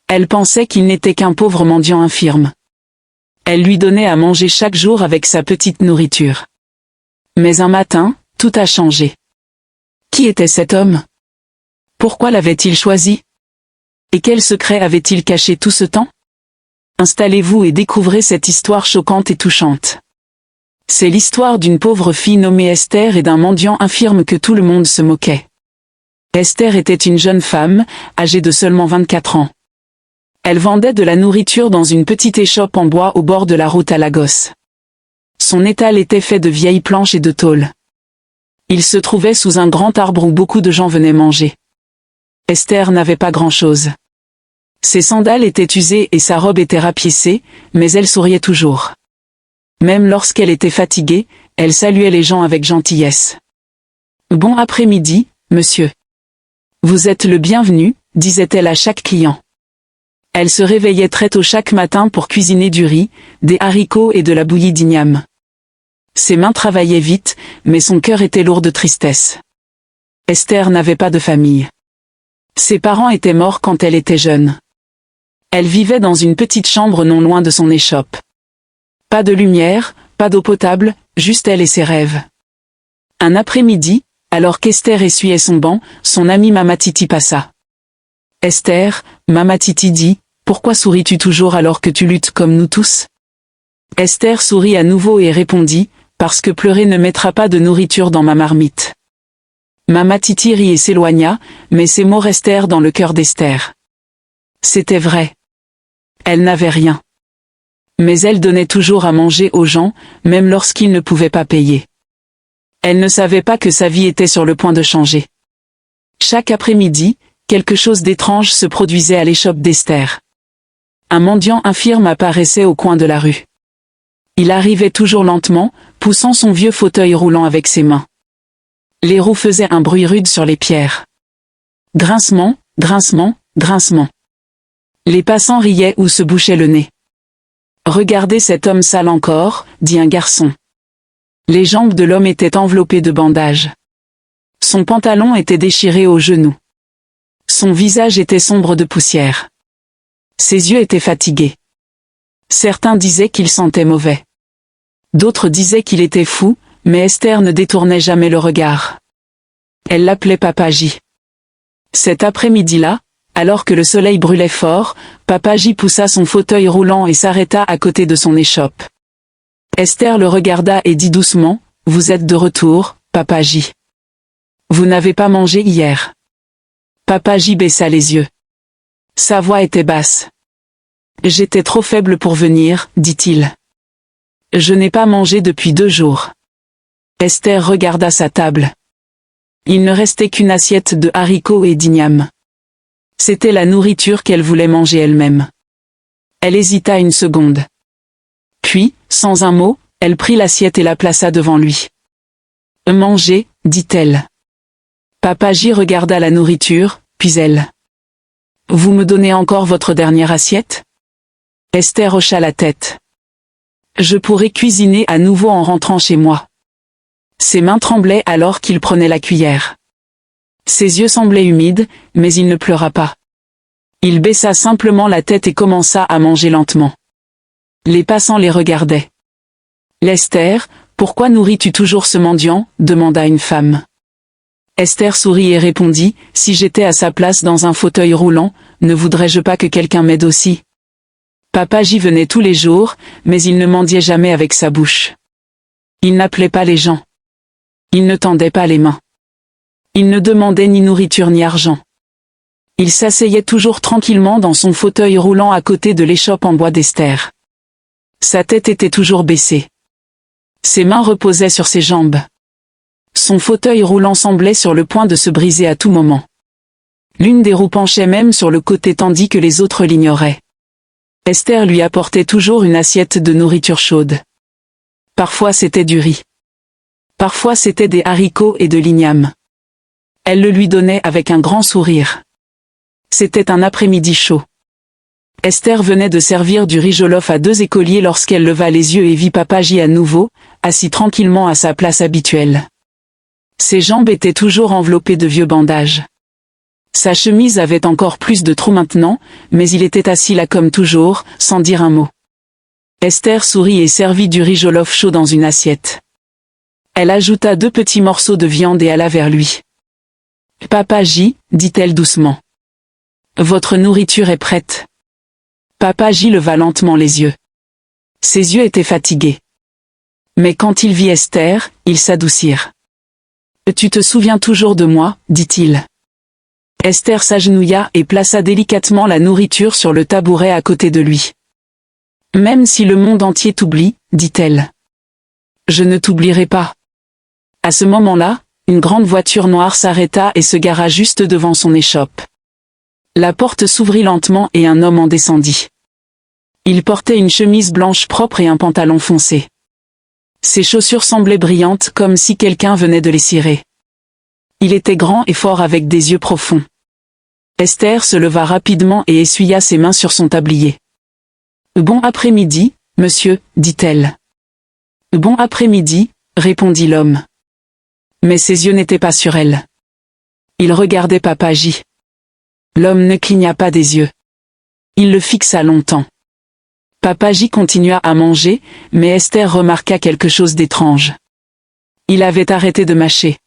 Elle pensait qu'il n'était qu'un pauvre mendiant infirme. Elle lui donnait à manger chaque jour avec sa petite nourriture. Mais un matin, tout a changé. Qui était cet homme? Pourquoi l'avait-il choisi? Et quel secret avait-il caché tout ce temps? Installez-vous et découvrez cette histoire choquante et touchante. C'est l'histoire d'une pauvre fille nommée Esther et d'un mendiant infirme que tout le monde se moquait. Esther était une jeune femme, âgée de seulement 24 ans. Elle vendait de la nourriture dans une petite échoppe en bois au bord de la route à Lagos. Son étal était fait de vieilles planches et de tôles. Il se trouvait sous un grand arbre où beaucoup de gens venaient manger. Esther n'avait pas grand-chose. Ses sandales étaient usées et sa robe était rapiécée, mais elle souriait toujours. Même lorsqu'elle était fatiguée, elle saluait les gens avec gentillesse. « Bon après-midi, monsieur. Vous êtes le bienvenu », disait-elle à chaque client. Elle se réveillait très tôt chaque matin pour cuisiner du riz, des haricots et de la bouillie d'igname. Ses mains travaillaient vite, mais son cœur était lourd de tristesse. Esther n'avait pas de famille. Ses parents étaient morts quand elle était jeune. Elle vivait dans une petite chambre non loin de son échoppe. Pas de lumière, pas d'eau potable, juste elle et ses rêves. Un après-midi, alors qu'Esther essuyait son banc, son amie Mama Titi passa. « Esther, Mama Titi dit, pourquoi souris-tu toujours alors que tu luttes comme nous tous ?» Esther sourit à nouveau et répondit, « Parce que pleurer ne mettra pas de nourriture dans ma marmite. » Mama Titi rit et s'éloigna, mais ces mots restèrent dans le cœur d'Esther. C'était vrai. Elle n'avait rien. Mais elle donnait toujours à manger aux gens, même lorsqu'ils ne pouvaient pas payer. Elle ne savait pas que sa vie était sur le point de changer. Chaque après-midi, quelque chose d'étrange se produisait à l'échoppe d'Esther. Un mendiant infirme apparaissait au coin de la rue. Il arrivait toujours lentement, poussant son vieux fauteuil roulant avec ses mains. Les roues faisaient un bruit rude sur les pierres. Grincement, grincement, grincement. Les passants riaient ou se bouchaient le nez. « Regardez cet homme sale encore », dit un garçon. Les jambes de l'homme étaient enveloppées de bandages. Son pantalon était déchiré aux genoux. Son visage était sombre de poussière. Ses yeux étaient fatigués. Certains disaient qu'il sentait mauvais. D'autres disaient qu'il était fou, mais Esther ne détournait jamais le regard. Elle l'appelait Papa J. Cet après-midi-là, alors que le soleil brûlait fort, Papa J poussa son fauteuil roulant et s'arrêta à côté de son échoppe. Esther le regarda et dit doucement, « Vous êtes de retour, Papa J. Vous n'avez pas mangé hier. » Papa J baissa les yeux. Sa voix était basse. « J'étais trop faible pour venir, dit-il. Je n'ai pas mangé depuis 2 jours. » Esther regarda sa table. Il ne restait qu'une assiette de haricots et d'igname. C'était la nourriture qu'elle voulait manger elle-même. Elle hésita une seconde. Puis, sans un mot, elle prit l'assiette et la plaça devant lui. « Mangez, dit-elle. » Papa J regarda la nourriture, puis elle. « Vous me donnez encore votre dernière assiette ?» Esther hocha la tête. « Je pourrais cuisiner à nouveau en rentrant chez moi. » Ses mains tremblaient alors qu'il prenait la cuillère. Ses yeux semblaient humides, mais il ne pleura pas. Il baissa simplement la tête et commença à manger lentement. Les passants les regardaient. « Esther, pourquoi nourris-tu toujours ce mendiant ?» demanda une femme. Esther sourit et répondit, « Si j'étais à sa place dans un fauteuil roulant, ne voudrais-je pas que quelqu'un m'aide aussi ?» Papa J venait tous les jours, mais il ne mendiait jamais avec sa bouche. Il n'appelait pas les gens. Il ne tendait pas les mains. Il ne demandait ni nourriture ni argent. Il s'asseyait toujours tranquillement dans son fauteuil roulant à côté de l'échoppe en bois d'Esther. Sa tête était toujours baissée. Ses mains reposaient sur ses jambes. Son fauteuil roulant semblait sur le point de se briser à tout moment. L'une des roues penchait même sur le côté tandis que les autres l'ignoraient. Esther lui apportait toujours une assiette de nourriture chaude. Parfois c'était du riz. Parfois c'était des haricots et de l'igname. Elle le lui donnait avec un grand sourire. C'était un après-midi chaud. Esther venait de servir du riz jollof à 2 écoliers lorsqu'elle leva les yeux et vit Papa J à nouveau, assis tranquillement à sa place habituelle. Ses jambes étaient toujours enveloppées de vieux bandages. Sa chemise avait encore plus de trous maintenant, mais il était assis là comme toujours, sans dire un mot. Esther sourit et servit du riz jollof chaud dans une assiette. Elle ajouta 2 petits morceaux de viande et alla vers lui. « Papa J, dit-elle doucement. Votre nourriture est prête. » Papa J leva lentement les yeux. Ses yeux étaient fatigués. Mais quand il vit Esther, ils s'adoucirent. « Tu te souviens toujours de moi, dit-il. » Esther s'agenouilla et plaça délicatement la nourriture sur le tabouret à côté de lui. « Même si le monde entier t'oublie, dit-elle. Je ne t'oublierai pas. » À ce moment-là, une grande voiture noire s'arrêta et se gara juste devant son échoppe. La porte s'ouvrit lentement et un homme en descendit. Il portait une chemise blanche propre et un pantalon foncé. Ses chaussures semblaient brillantes comme si quelqu'un venait de les cirer. Il était grand et fort avec des yeux profonds. Esther se leva rapidement et essuya ses mains sur son tablier. « Bon après-midi, monsieur, dit-elle. »« Bon après-midi, » répondit l'homme. Mais ses yeux n'étaient pas sur elle. Il regardait Papa J. L'homme ne cligna pas des yeux. Il le fixa longtemps. Papa J continua à manger, mais Esther remarqua quelque chose d'étrange. Il avait arrêté de mâcher.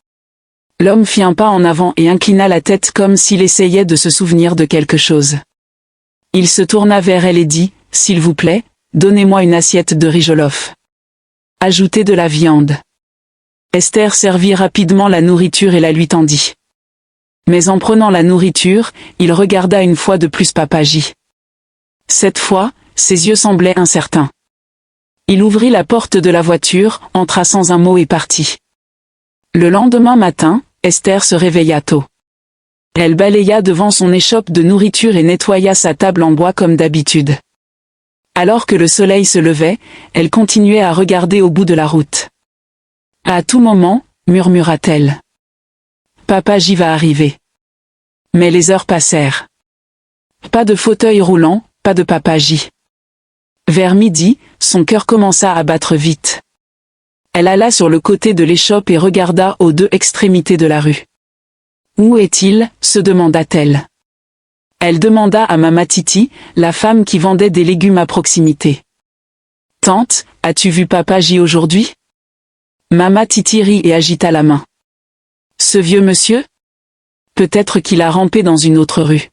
L'homme fit un pas en avant et inclina la tête comme s'il essayait de se souvenir de quelque chose. Il se tourna vers elle et dit, « S'il vous plaît, donnez-moi une assiette de riz jollof. Ajoutez de la viande. » Esther servit rapidement la nourriture et la lui tendit. Mais en prenant la nourriture, il regarda une fois de plus Papa J. Cette fois, ses yeux semblaient incertains. Il ouvrit la porte de la voiture, entra sans un mot et partit. Le lendemain matin, Esther se réveilla tôt. Elle balaya devant son échoppe de nourriture et nettoya sa table en bois comme d'habitude. Alors que le soleil se levait, elle continuait à regarder au bout de la route. À tout moment, murmura-t-elle. Papa J va arriver. Mais les heures passèrent. Pas de fauteuil roulant, pas de Papa J. Vers midi, son cœur commença à battre vite. Elle alla sur le côté de l'échoppe et regarda aux 2 extrémités de la rue. Où est-il, se demanda-t-elle. Elle demanda à Mama Titi, la femme qui vendait des légumes à proximité. Tante, as-tu vu Papa J aujourd'hui? Mama Titi rit et agita la main. Ce vieux monsieur? Peut-être qu'il a rampé dans une autre rue.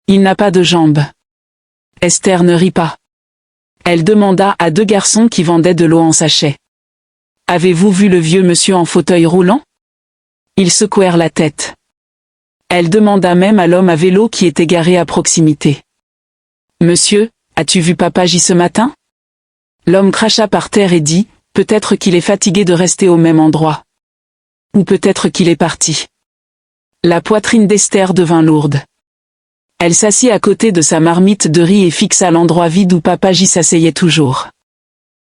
Il n'a pas de jambes. Esther ne rit pas. Elle demanda à 2 garçons qui vendaient de l'eau en sachet. Avez-vous vu le vieux monsieur en fauteuil roulant? Ils secouèrent la tête. Elle demanda même à l'homme à vélo qui était garé à proximité. Monsieur, as-tu vu Papa J ce matin? L'homme cracha par terre et dit, peut-être qu'il est fatigué de rester au même endroit. Ou peut-être qu'il est parti. La poitrine d'Esther devint lourde. Elle s'assit à côté de sa marmite de riz et fixa l'endroit vide où Papa J s'asseyait toujours.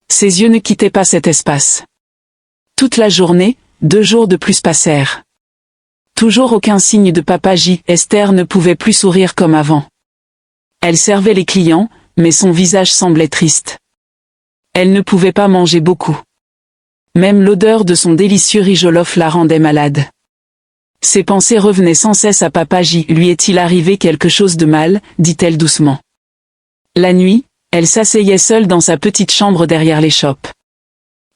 Ses yeux ne quittaient pas cet espace. Toute la journée, 2 jours de plus passèrent. Toujours aucun signe de Papa J. Esther ne pouvait plus sourire comme avant. Elle servait les clients, mais son visage semblait triste. Elle ne pouvait pas manger beaucoup. Même l'odeur de son délicieux riz jollof la rendait malade. Ses pensées revenaient sans cesse à Papa J. Lui est-il arrivé quelque chose de mal, dit-elle doucement. La nuit, elle s'asseyait seule dans sa petite chambre derrière l'échoppe.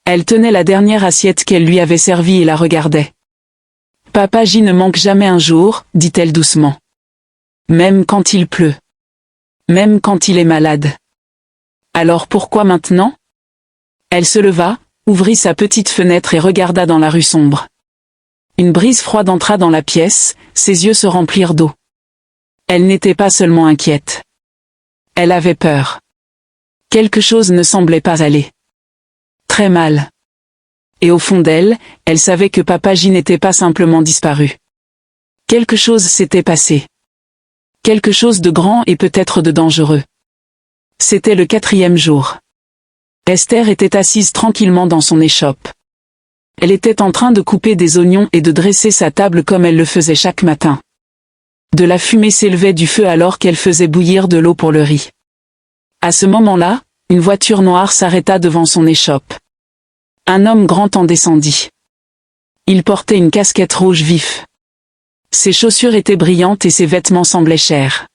Elle tenait la dernière assiette qu'elle lui avait servie et la regardait. Papa J ne manque jamais un jour, dit-elle doucement. Même quand il pleut. Même quand il est malade. Alors pourquoi maintenant? Elle se leva, ouvrit sa petite fenêtre et regarda dans la rue sombre. Une brise froide entra dans la pièce, ses yeux se remplirent d'eau. Elle n'était pas seulement inquiète. Elle avait peur. Quelque chose ne semblait pas aller. Très mal. Et au fond d'elle, elle savait que Papa J n'était pas simplement disparu. Quelque chose s'était passé. Quelque chose de grand et peut-être de dangereux. C'était le 4e jour. Esther était assise tranquillement dans son échoppe. Elle était en train de couper des oignons et de dresser sa table comme elle le faisait chaque matin. De la fumée s'élevait du feu alors qu'elle faisait bouillir de l'eau pour le riz. À ce moment-là, une voiture noire s'arrêta devant son échoppe. Un homme grand en descendit. Il portait une casquette rouge vif. Ses chaussures étaient brillantes et ses vêtements semblaient chers.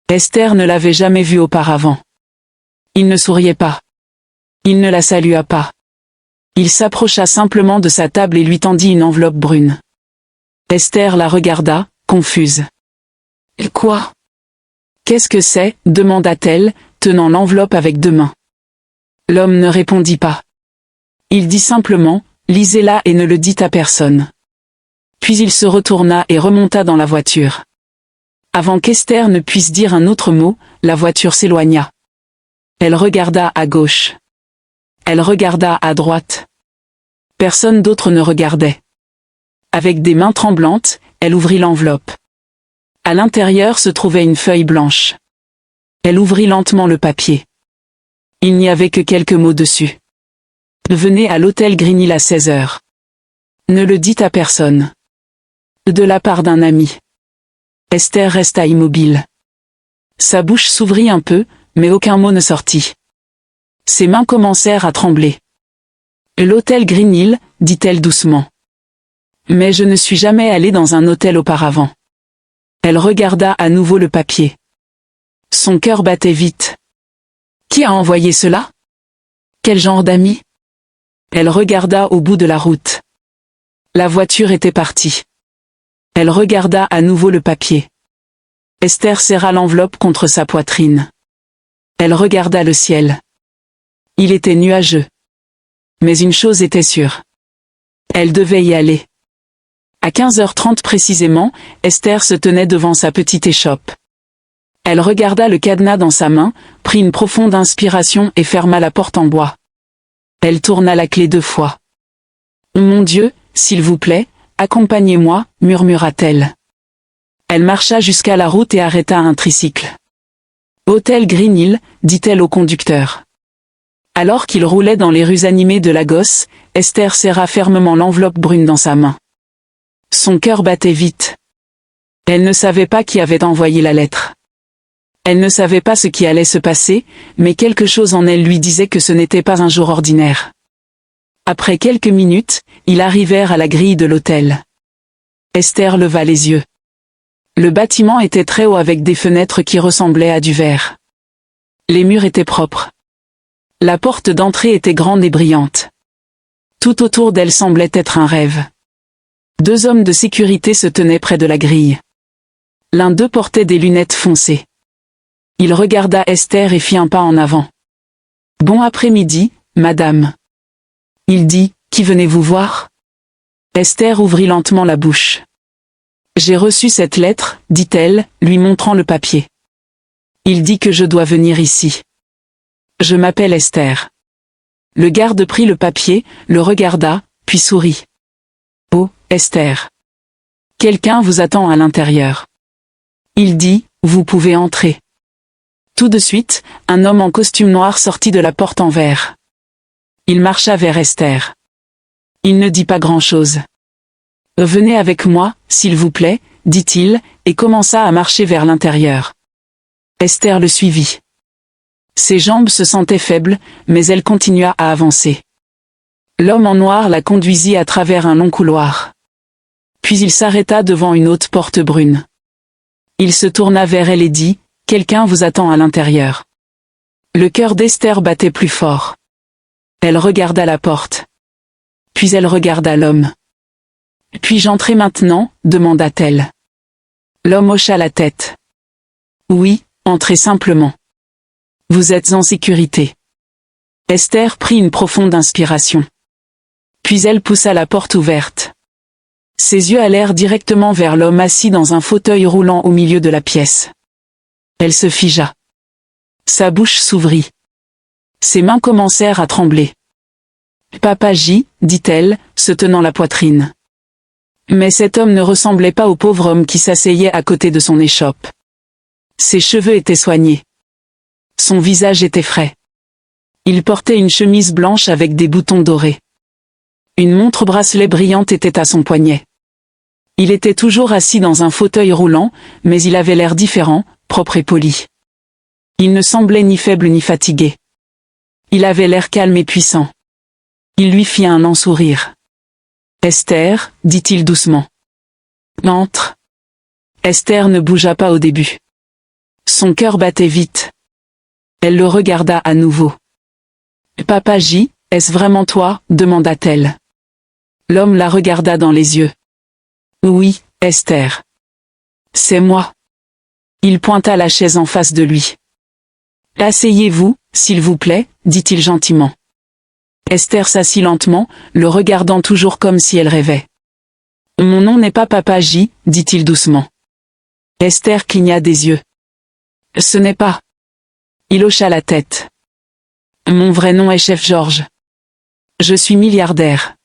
Esther ne l'avait jamais vu auparavant. Il ne souriait pas. Il ne la salua pas. Il s'approcha simplement de sa table et lui tendit une enveloppe brune. Esther la regarda, confuse. « Quoi ? Qu'est-ce que c'est ? Demanda-t-elle, tenant l'enveloppe avec deux mains. L'homme ne répondit pas. Il dit simplement, lisez-la et ne le dites à personne. Puis il se retourna et remonta dans la voiture. Avant qu'Esther ne puisse dire un autre mot, la voiture s'éloigna. Elle regarda à gauche. Elle regarda à droite. Personne d'autre ne regardait. Avec des mains tremblantes, elle ouvrit l'enveloppe. À l'intérieur se trouvait une feuille blanche. Elle ouvrit lentement le papier. Il n'y avait que quelques mots dessus. Venez à l'hôtel Greenhill à 16 heures. Ne le dites à personne. De la part d'un ami. Esther resta immobile. Sa bouche s'ouvrit un peu, mais aucun mot ne sortit. Ses mains commencèrent à trembler. L'hôtel Greenhill, dit-elle doucement. Mais je ne suis jamais allée dans un hôtel auparavant. Elle regarda à nouveau le papier. Son cœur battait vite. Qui a envoyé cela? Quel genre d'ami? Elle regarda au bout de la route. La voiture était partie. Elle regarda à nouveau le papier. Esther serra l'enveloppe contre sa poitrine. Elle regarda le ciel. Il était nuageux. Mais une chose était sûre. Elle devait y aller. À 15h30 précisément, Esther se tenait devant sa petite échoppe. Elle regarda le cadenas dans sa main, prit une profonde inspiration et ferma la porte en bois. Elle tourna la clé 2 fois. « Mon Dieu, s'il vous plaît, accompagnez-moi » murmura-t-elle. Elle marcha jusqu'à la route et arrêta un tricycle. « Hôtel Greenhill » dit-elle au conducteur. Alors qu'il roulait dans les rues animées de Lagos, Esther serra fermement l'enveloppe brune dans sa main. Son cœur battait vite. Elle ne savait pas qui avait envoyé la lettre. Elle ne savait pas ce qui allait se passer, mais quelque chose en elle lui disait que ce n'était pas un jour ordinaire. Après quelques minutes, ils arrivèrent à la grille de l'hôtel. Esther leva les yeux. Le bâtiment était très haut avec des fenêtres qui ressemblaient à du verre. Les murs étaient propres. La porte d'entrée était grande et brillante. Tout autour d'elle semblait être un rêve. 2 hommes de sécurité se tenaient près de la grille. L'un d'eux portait des lunettes foncées. Il regarda Esther et fit un pas en avant. « Bon après-midi, madame. » Il dit, « Qui venez-vous voir ?» Esther ouvrit lentement la bouche. « J'ai reçu cette lettre, » dit-elle, lui montrant le papier. « Il dit que je dois venir ici. Je m'appelle Esther. » Le garde prit le papier, le regarda, puis sourit. « Oh, Esther. Quelqu'un vous attend à l'intérieur. » Il dit, « Vous pouvez entrer. » Tout de suite, un homme en costume noir sortit de la porte en verre. Il marcha vers Esther. Il ne dit pas grand-chose. « Venez avec moi, s'il vous plaît, » dit-il, et commença à marcher vers l'intérieur. Esther le suivit. Ses jambes se sentaient faibles, mais elle continua à avancer. L'homme en noir la conduisit à travers un long couloir. Puis il s'arrêta devant une haute porte brune. Il se tourna vers elle et dit, « Quelqu'un vous attend à l'intérieur. » Le cœur d'Esther battait plus fort. Elle regarda la porte. Puis elle regarda l'homme. « Puis-je entrer maintenant ?» demanda-t-elle. L'homme hocha la tête. « Oui, entrez simplement. Vous êtes en sécurité. » Esther prit une profonde inspiration. Puis elle poussa la porte ouverte. Ses yeux allèrent directement vers l'homme assis dans un fauteuil roulant au milieu de la pièce. Elle se figea. Sa bouche s'ouvrit. Ses mains commencèrent à trembler. « Papa J, » dit-elle, se tenant la poitrine. Mais cet homme ne ressemblait pas au pauvre homme qui s'asseyait à côté de son échoppe. Ses cheveux étaient soignés. Son visage était frais. Il portait une chemise blanche avec des boutons dorés. Une montre bracelet brillante était à son poignet. Il était toujours assis dans un fauteuil roulant, mais il avait l'air différent, propre et poli. Il ne semblait ni faible ni fatigué. Il avait l'air calme et puissant. Il lui fit un lent sourire. « Esther, dit-il doucement. Entre. Esther ne bougea pas au début. Son cœur battait vite. Elle le regarda à nouveau. Papa J, est-ce vraiment toi, demanda-t-elle. L'homme la regarda dans les yeux. Oui, Esther. C'est moi. Il pointa la chaise en face de lui. Asseyez-vous, s'il vous plaît, dit-il gentiment. Esther s'assit lentement, le regardant toujours comme si elle rêvait. Mon nom n'est pas Papa J, dit-il doucement. Esther cligna des yeux. Ce n'est pas. Il hocha la tête. Mon vrai nom est Chef Georges. Je suis milliardaire.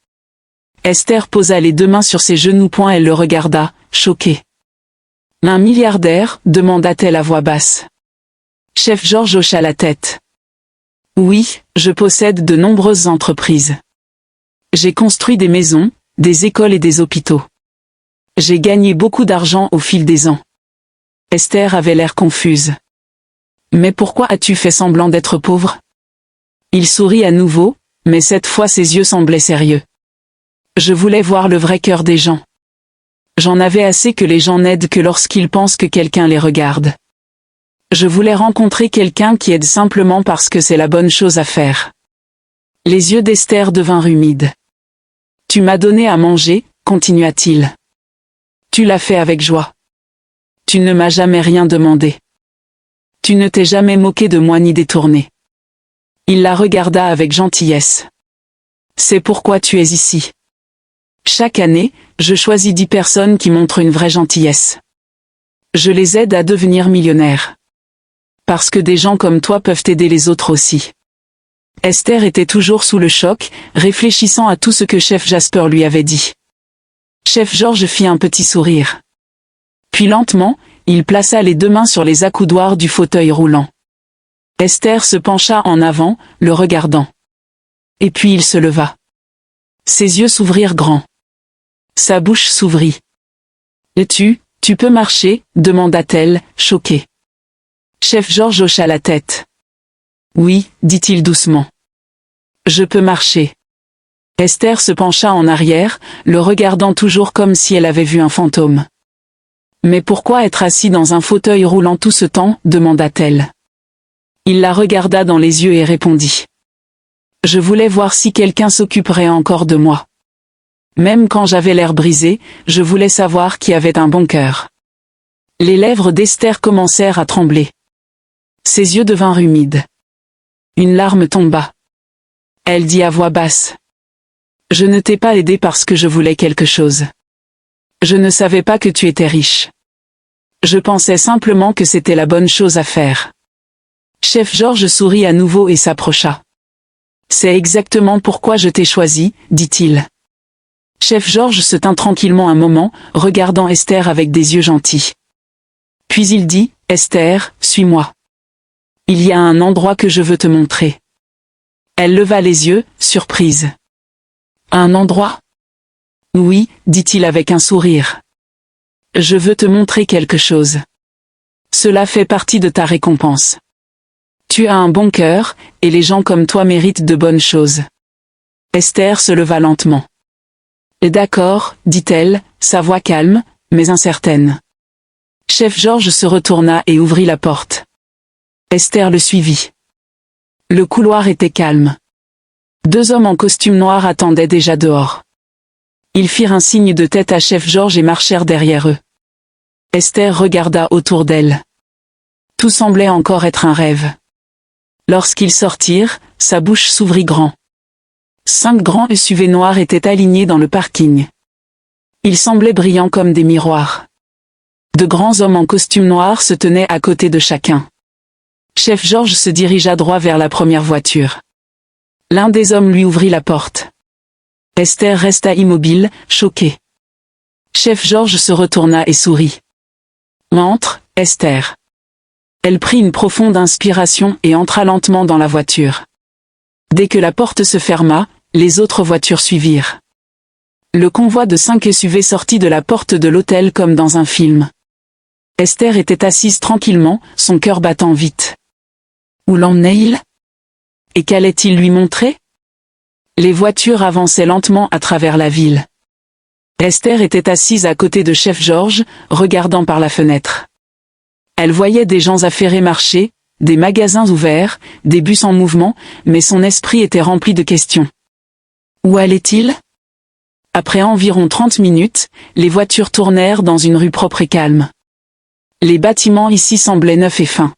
Esther posa les deux mains sur ses genoux. Elle le regarda, choquée. Un milliardaire, demanda-t-elle à voix basse. Chef Georges hocha la tête. Oui, je possède de nombreuses entreprises. J'ai construit des maisons, des écoles et des hôpitaux. J'ai gagné beaucoup d'argent au fil des ans. Esther avait l'air confuse. Mais pourquoi as-tu fait semblant d'être pauvre? Il sourit à nouveau, mais cette fois ses yeux semblaient sérieux. Je voulais voir le vrai cœur des gens. J'en avais assez que les gens n'aident que lorsqu'ils pensent que quelqu'un les regarde. Je voulais rencontrer quelqu'un qui aide simplement parce que c'est la bonne chose à faire. Les yeux d'Esther devinrent humides. Tu m'as donné à manger, continua-t-il. Tu l'as fait avec joie. Tu ne m'as jamais rien demandé. Tu ne t'es jamais moqué de moi ni détourné. Il la regarda avec gentillesse. C'est pourquoi tu es ici. Chaque année, je choisis 10 personnes qui montrent une vraie gentillesse. Je les aide à devenir millionnaires. Parce que des gens comme toi peuvent aider les autres aussi. Esther était toujours sous le choc, réfléchissant à tout ce que Chef Jasper lui avait dit. Chef Georges fit un petit sourire. Puis lentement, il plaça les deux mains sur les accoudoirs du fauteuil roulant. Esther se pencha en avant, le regardant. Et puis il se leva. Ses yeux s'ouvrirent grands. Sa bouche s'ouvrit. « Tu peux marcher ?» demanda-t-elle, choquée. Chef Georges hocha la tête. « Oui » dit-il doucement. « Je peux marcher. » Esther se pencha en arrière, le regardant toujours comme si elle avait vu un fantôme. « Mais pourquoi être assis dans un fauteuil roulant tout ce temps ?» demanda-t-elle. Il la regarda dans les yeux et répondit. « Je voulais voir si quelqu'un s'occuperait encore de moi. Même quand j'avais l'air brisé, je voulais savoir qui avait un bon cœur. » Les lèvres d'Esther commencèrent à trembler. Ses yeux devinrent humides. Une larme tomba. Elle dit à voix basse. « Je ne t'ai pas aidé parce que je voulais quelque chose. Je ne savais pas que tu étais riche. Je pensais simplement que c'était la bonne chose à faire. » Chef Georges sourit à nouveau et s'approcha. « C'est exactement pourquoi je t'ai choisi, » dit-il. Chef Georges se tint tranquillement un moment, regardant Esther avec des yeux gentils. Puis il dit, « Esther, suis-moi. Il y a un endroit que je veux te montrer. » Elle leva les yeux, surprise. « Un endroit ? » Oui, dit-il avec un sourire. « Je veux te montrer quelque chose. Cela fait partie de ta récompense. Tu as un bon cœur, et les gens comme toi méritent de bonnes choses. » Esther se leva lentement. « D'accord, dit-elle, sa voix calme, mais incertaine. » Chef Georges se retourna et ouvrit la porte. Esther le suivit. Le couloir était calme. 2 hommes en costume noir attendaient déjà dehors. Ils firent un signe de tête à Chef Georges et marchèrent derrière eux. Esther regarda autour d'elle. Tout semblait encore être un rêve. Lorsqu'ils sortirent, sa bouche s'ouvrit grand. 5 grands SUV noirs étaient alignés dans le parking. Ils semblaient brillants comme des miroirs. De grands hommes en costume noir se tenaient à côté de chacun. Chef Georges se dirigea droit vers la première voiture. L'un des hommes lui ouvrit la porte. Esther resta immobile, choquée. Chef Georges se retourna et sourit. « Entre, Esther. » Elle prit une profonde inspiration et entra lentement dans la voiture. Dès que la porte se ferma, les autres voitures suivirent. Le convoi de 5 SUV sortit de la porte de l'hôtel comme dans un film. Esther était assise tranquillement, son cœur battant vite. Où l'emmenait-il? Et qu'allait-il lui montrer? Les voitures avançaient lentement à travers la ville. Esther était assise à côté de chef Georges, regardant par la fenêtre. Elle voyait des gens affairés marcher, des magasins ouverts, des bus en mouvement, mais son esprit était rempli de questions. Où allait-il ? Après environ 30 minutes, les voitures tournèrent dans une rue propre et calme. Les bâtiments ici semblaient neufs et fins.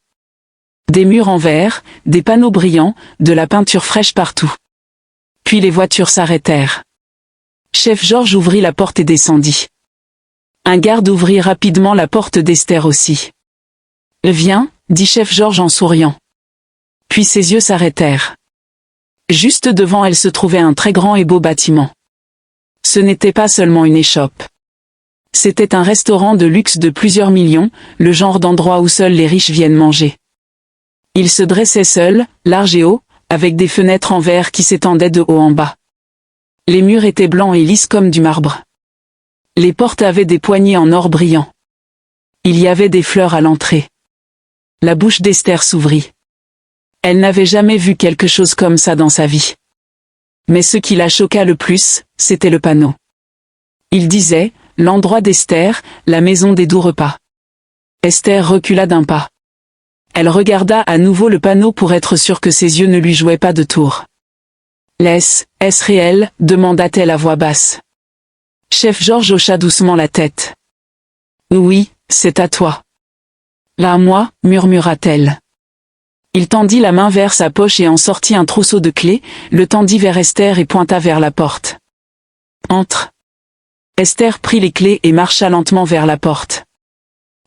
Des murs en verre, des panneaux brillants, de la peinture fraîche partout. Puis les voitures s'arrêtèrent. Chef Georges ouvrit la porte et descendit. Un garde ouvrit rapidement la porte d'Esther aussi. « Viens », dit chef Georges en souriant. Puis ses yeux s'arrêtèrent. Juste devant elle se trouvait un très grand et beau bâtiment. Ce n'était pas seulement une échoppe. C'était un restaurant de luxe de plusieurs millions, le genre d'endroit où seuls les riches viennent manger. Il se dressait seul, large et haut, avec des fenêtres en verre qui s'étendaient de haut en bas. Les murs étaient blancs et lisses comme du marbre. Les portes avaient des poignées en or brillant. Il y avait des fleurs à l'entrée. La bouche d'Esther s'ouvrit. Elle n'avait jamais vu quelque chose comme ça dans sa vie. Mais ce qui la choqua le plus, c'était le panneau. Il disait « L'endroit d'Esther, la maison des doux repas ». Esther recula d'un pas. Elle regarda à nouveau le panneau pour être sûre que ses yeux ne lui jouaient pas de tours. « Est-ce réel ?» demanda-t-elle à voix basse. Chef Georges hocha doucement la tête. « Oui, c'est à toi. »« Là à moi » murmura-t-elle. Il tendit la main vers sa poche et en sortit un trousseau de clés, le tendit vers Esther et pointa vers la porte. « Entre !» Esther prit les clés et marcha lentement vers la porte.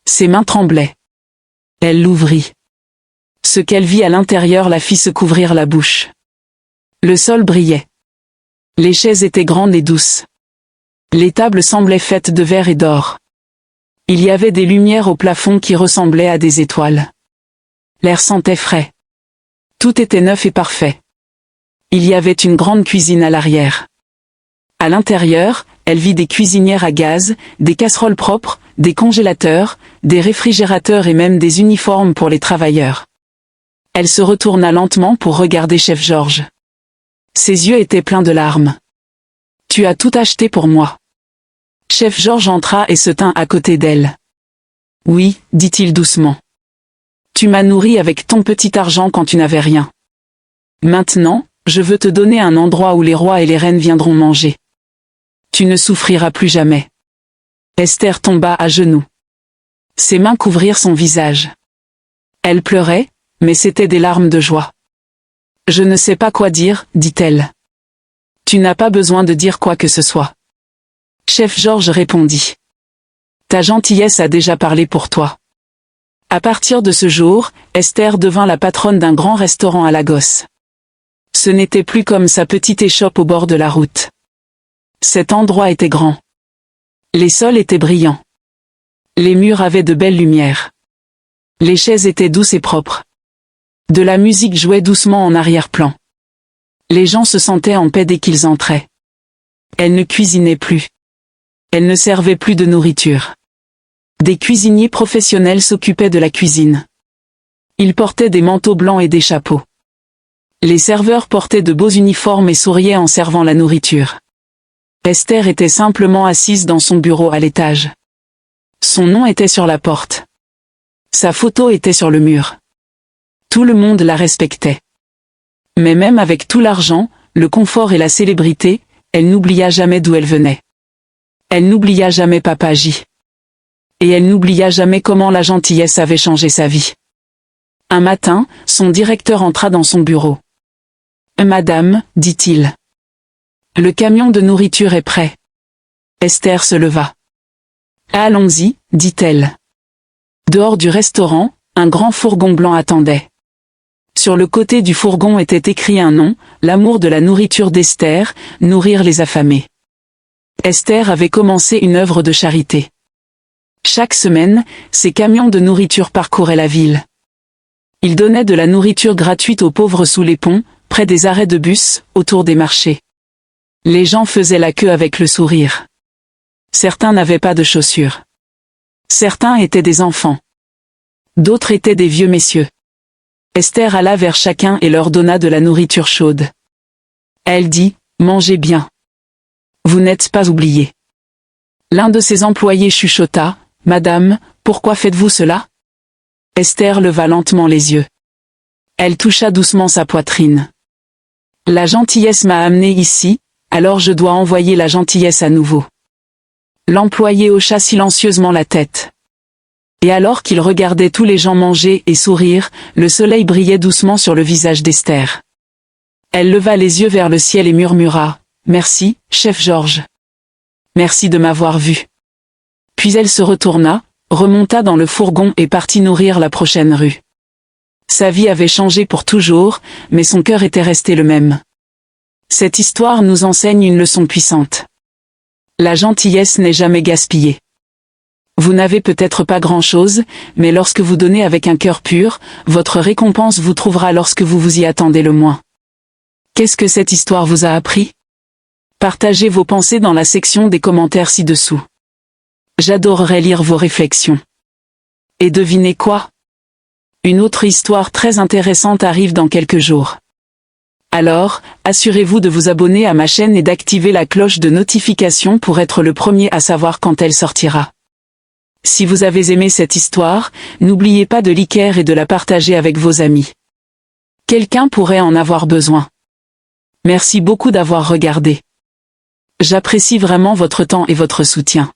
Ses mains tremblaient. Elle l'ouvrit. Ce qu'elle vit à l'intérieur la fit se couvrir la bouche. Le sol brillait. Les chaises étaient grandes et douces. Les tables semblaient faites de verre et d'or. Il y avait des lumières au plafond qui ressemblaient à des étoiles. L'air sentait frais. Tout était neuf et parfait. Il y avait une grande cuisine à l'arrière. À l'intérieur, elle vit des cuisinières à gaz, des casseroles propres, des congélateurs, des réfrigérateurs et même des uniformes pour les travailleurs. Elle se retourna lentement pour regarder chef Georges. Ses yeux étaient pleins de larmes. « Tu as tout acheté pour moi. » Chef Georges entra et se tint à côté d'elle. « Oui, dit-il doucement. Tu m'as nourri avec ton petit argent quand tu n'avais rien. Maintenant, je veux te donner un endroit où les rois et les reines viendront manger. Tu ne souffriras plus jamais. » Esther tomba à genoux. Ses mains couvrirent son visage. Elle pleurait, mais c'étaient des larmes de joie. « Je ne sais pas quoi dire, dit-elle. Tu n'as pas besoin de dire quoi que ce soit. Chef Georges répondit. Ta gentillesse a déjà parlé pour toi. À partir de ce jour, Esther devint la patronne d'un grand restaurant à Lagos. Ce n'était plus comme sa petite échoppe au bord de la route. Cet endroit était grand. Les sols étaient brillants. Les murs avaient de belles lumières. Les chaises étaient douces et propres. De la musique jouait doucement en arrière-plan. Les gens se sentaient en paix dès qu'ils entraient. Elle ne cuisinait plus. Elle ne servait plus de nourriture. Des cuisiniers professionnels s'occupaient de la cuisine. Ils portaient des manteaux blancs et des chapeaux. Les serveurs portaient de beaux uniformes et souriaient en servant la nourriture. Esther était simplement assise dans son bureau à l'étage. Son nom était sur la porte. Sa photo était sur le mur. Tout le monde la respectait. Mais même avec tout l'argent, le confort et la célébrité, elle n'oublia jamais d'où elle venait. Elle n'oublia jamais Papa J. Et elle n'oublia jamais comment la gentillesse avait changé sa vie. Un matin, son directeur entra dans son bureau. « Madame, dit-il. Le camion de nourriture est prêt. » Esther se leva. « Allons-y, dit-elle. » Dehors du restaurant, un grand fourgon blanc attendait. Sur le côté du fourgon était écrit un nom, l'amour de la nourriture d'Esther, nourrir les affamés. Esther avait commencé une œuvre de charité. Chaque semaine, ces camions de nourriture parcouraient la ville. Ils donnaient de la nourriture gratuite aux pauvres sous les ponts, près des arrêts de bus, autour des marchés. Les gens faisaient la queue avec le sourire. Certains n'avaient pas de chaussures. Certains étaient des enfants. D'autres étaient des vieux messieurs. Esther alla vers chacun et leur donna de la nourriture chaude. Elle dit, « Mangez bien. Vous n'êtes pas oubliés. L'un de ses employés chuchota, « Madame, pourquoi faites-vous cela ?» Esther leva lentement les yeux. Elle toucha doucement sa poitrine. « La gentillesse m'a amenée ici, alors je dois envoyer la gentillesse à nouveau. » L'employé hocha silencieusement la tête. Et alors qu'il regardait tous les gens manger et sourire, le soleil brillait doucement sur le visage d'Esther. Elle leva les yeux vers le ciel et murmura, « Merci, chef Georges. Merci de m'avoir vu. » Puis elle se retourna, remonta dans le fourgon et partit nourrir la prochaine rue. Sa vie avait changé pour toujours, mais son cœur était resté le même. Cette histoire nous enseigne une leçon puissante. La gentillesse n'est jamais gaspillée. Vous n'avez peut-être pas grand-chose, mais lorsque vous donnez avec un cœur pur, votre récompense vous trouvera lorsque vous vous y attendez le moins. Qu'est-ce que cette histoire vous a appris? Partagez vos pensées dans la section des commentaires ci-dessous. J'adorerais lire vos réflexions. Et devinez quoi? Une autre histoire très intéressante arrive dans quelques jours. Alors, assurez-vous de vous abonner à ma chaîne et d'activer la cloche de notification pour être le premier à savoir quand elle sortira. Si vous avez aimé cette histoire, n'oubliez pas de liker et de la partager avec vos amis. Quelqu'un pourrait en avoir besoin. Merci beaucoup d'avoir regardé. J'apprécie vraiment votre temps et votre soutien.